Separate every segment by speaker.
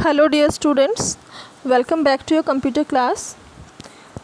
Speaker 1: Hello dear students, welcome back to your computer class.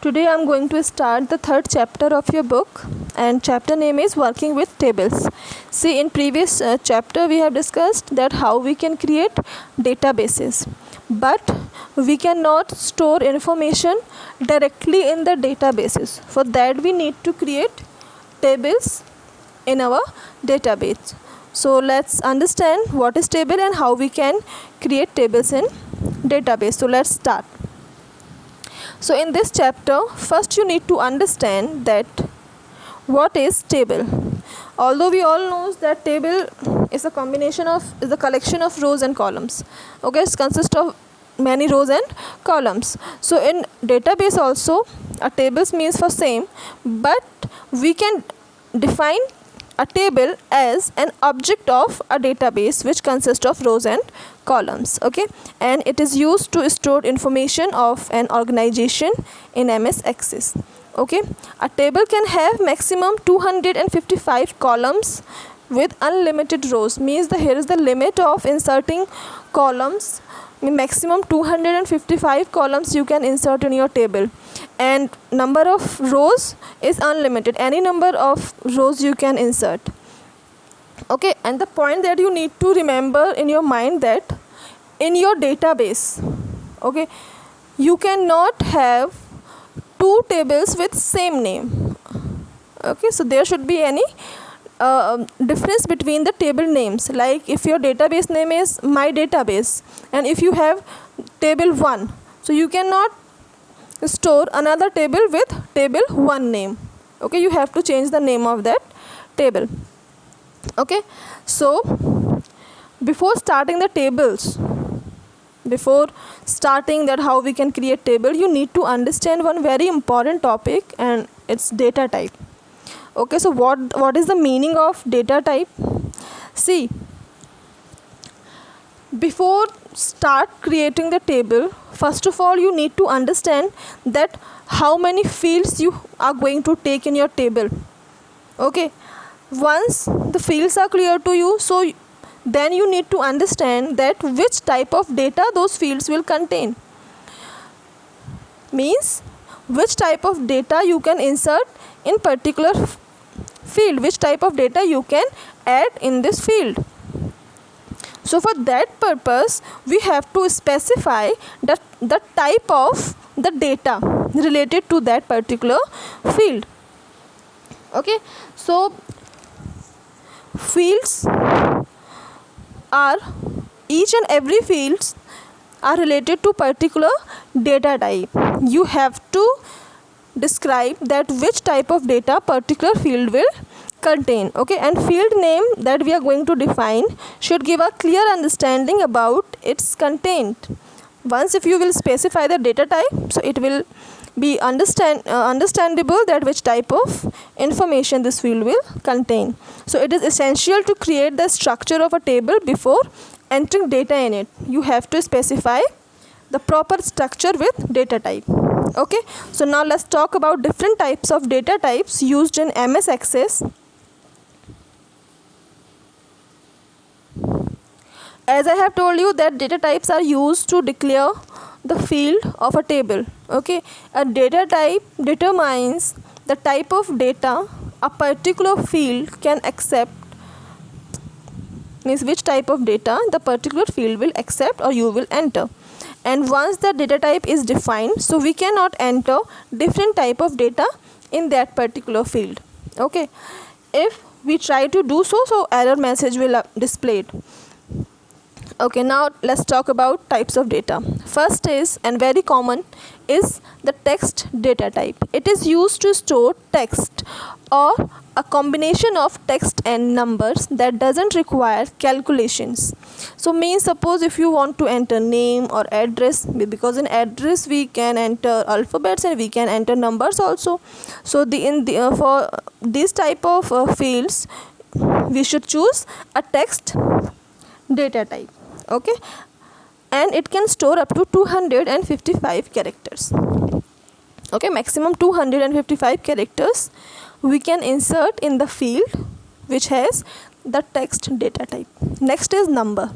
Speaker 1: Today I am going to start the third chapter of your book, and chapter name is working with tables. See, in previous chapter we have discussed that how we can create databases, but we cannot store information directly in the databases. For that we need to create tables in our database. So let's understand what is table and how we can create tables in database. So let's start. So in this chapter, first you need to understand that what is table. Although we all know that table is a collection of rows and columns. Okay, it consists of many rows and columns. So in database also a tables means for same, but we can define a table as an object of a database which consists of rows and columns. Okay, and it is used to store information of an organization in MS Access. Okay, a table can have maximum 255 columns with unlimited rows. Means here is the limit of inserting columns. Maximum 255 columns you can insert in your table, and number of rows is unlimited. Any number of rows you can insert. Okay, and the point that you need to remember in your mind that in your database, okay, you cannot have two tables with same name. Okay, so there should be any difference between the table names. Like if your database name is my database and if you have table 1, so you cannot store another table with table 1 name. Okay, you have to change the name of that table. Okay, so before starting that how we can create table, you need to understand one very important topic, and it's data type. Okay, so what is the meaning of data type? See, before start creating the table, first of all you need to understand that how many fields you are going to take in your table. Okay, once the fields are clear to you, so then you need to understand that which type of data those fields will contain. Means which type of data you can insert in particular field, which type of data you can add in this field. So for that purpose we have to specify the type of the data related to that particular field. Okay, so fields are, each and every fields are related to particular data type. You have to describe that which type of data particular field will contain. Okay, and field name that we are going to define should give a clear understanding about its content. Once if you will specify the data type, so it will be understandable that which type of information this field will contain. So it is essential to create the structure of a table before entering data in it. You have to specify the proper structure with data type. Okay, so now let's talk about different types of data types used in MS Access. As I have told you that data types are used to declare the field of a table. Okay, a data type determines the type of data a particular field can accept. Means which type of data the particular field will accept or you will enter. And once the data type is defined, so we cannot enter different type of data in that particular field. Okay, if we try to do so, so error message will displayed. Okay, now let's talk about types of data. First is, and very common, is the text data type. It is used to store text or a combination of text and numbers that doesn't require calculations. So means suppose if you want to enter name or address, because in address we can enter alphabets and we can enter numbers also. So for this type of fields we should choose a text data type. Okay, and it can store up to 255 characters. Okay, maximum 255 characters we can insert in the field which has the text data type. Next is number.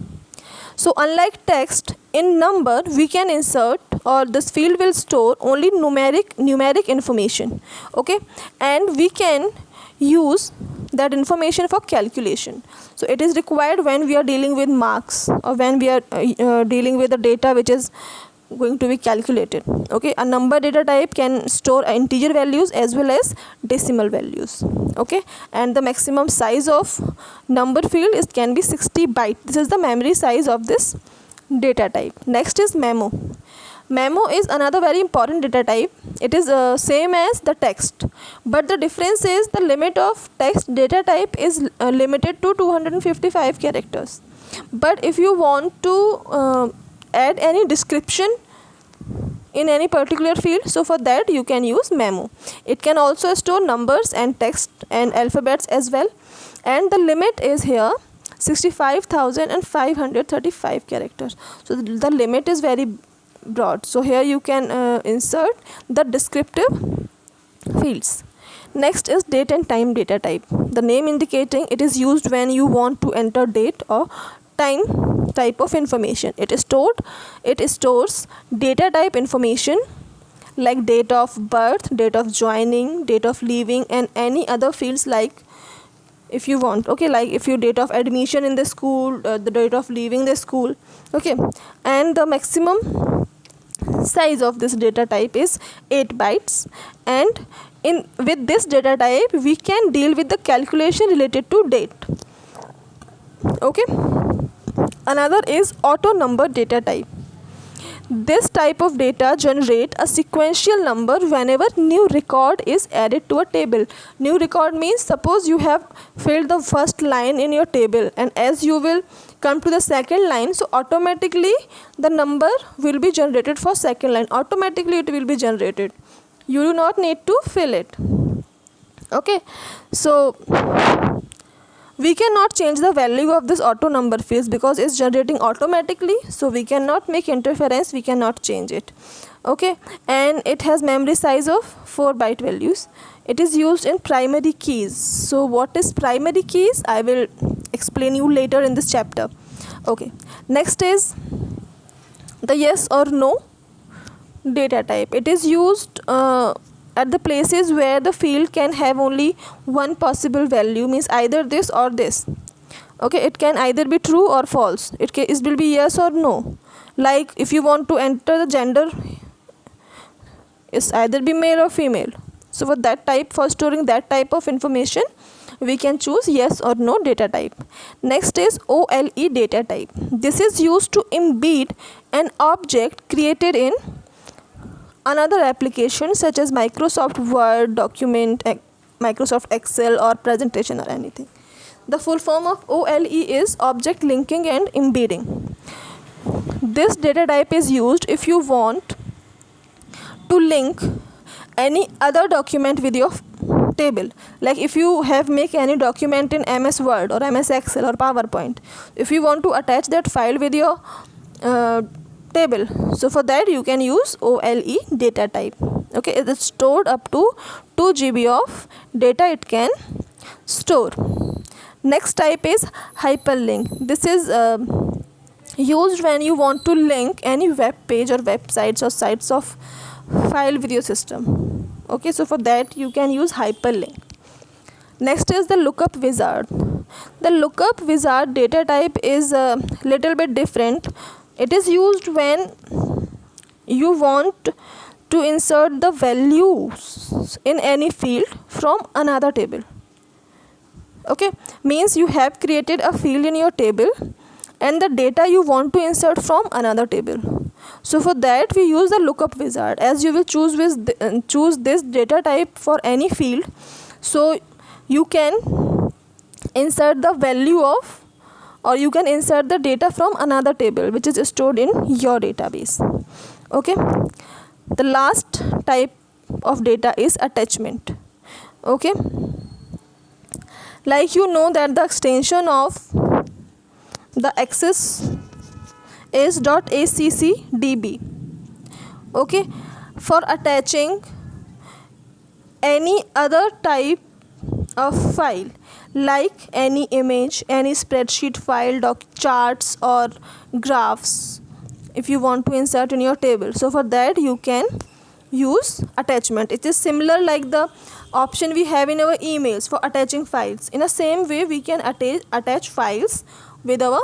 Speaker 1: So unlike text, in number we can insert, or this field will store only numeric information. Okay, and we can use that information for calculation. So it is required when we are dealing with marks, or when we are dealing with the data which is going to be calculated. Okay, a number data type can store integer values as well as decimal values. Okay, and the maximum size of number field can be 60 byte. This is the memory size of this data type. Next is memo. Memo is another very important data type. It is same as the text, but the difference is the limit of text data type is limited to 255 characters. But if you want to add any description in any particular field, so for that you can use memo. It can also store numbers and text and alphabets as well, and the limit is here 65,535 characters. So the limit is very broad. So here you can insert the descriptive fields. Next is date and time data type. The name indicating it is used when you want to enter date or time type of information. It stores data type information like date of birth, date of joining, date of leaving, and any other fields like if you want. Okay, like if you date of admission in the school, the date of leaving the school. Okay, and the maximum size of this data type is 8 bytes, and with this data type we can deal with the calculation related to date. Okay, another is auto number data type. This type of data generate a sequential number whenever new record is added to a table. New record means suppose you have filled the first line in your table, and as you will come to the second line, so automatically the number will be generated for second line. Automatically it will be generated. You do not need to fill it. Okay, so we cannot change the value of this auto number fields because it's generating automatically, so we cannot make interference, we cannot change it. Okay, and it has memory size of 4 byte values. It is used in primary keys. So what is primary keys? I will explain you later in this chapter. Okay, next is the yes or no data type. It is used at the places where the field can have only one possible value, means either this or this. Okay, it can either be true or false. It will be yes or no. Like if you want to enter the gender, it's either be male or female. So for that type, for storing that type of information, we can choose yes or no data type. Next is OLE data type. This is used to embed an object created in another application such as Microsoft Word, document, Microsoft Excel, or presentation or anything. The full form of OLE is object linking and embedding. This data type is used if you want to link any other document with your table. Like if you have make any document in MS Word or MS Excel or PowerPoint, if you want to attach that file with your table, so for that you can use OLE data type. Okay, it is stored up to 2 GB of data it can store. Next type is hyperlink. This is used when you want to link any web page or websites or sites of file with your system. Okay, so for that you can use hyperlink. Next is the lookup wizard. The lookup wizard data type is a little bit different. It is used when you want to insert the values in any field from another table. Okay, means you have created a field in your table and the data you want to insert from another table. So for that we use the lookup wizard. As you will choose this data type for any field, so you can insert the value of, or you can insert the data from another table which is stored in your database. Okay, the last type of data is attachment. Okay, like you know that the extension of the access is .accdb. Okay, for attaching any other type of file like any image, any spreadsheet file, charts, or graphs if you want to insert in your table. So for that you can use attachment. It is similar like the option we have in our emails for attaching files. In the same way we can attach files with our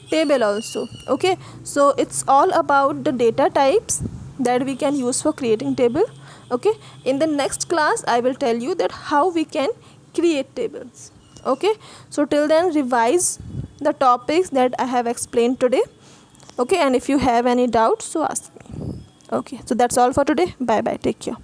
Speaker 1: table also. Okay, so it's all about the data types that we can use for creating table. Okay, in the next class I will tell you that how we can create tables. Okay, so till then revise the topics that I have explained today. Okay, and if you have any doubts, so ask me. Okay, so that's all for today. Bye bye, take care.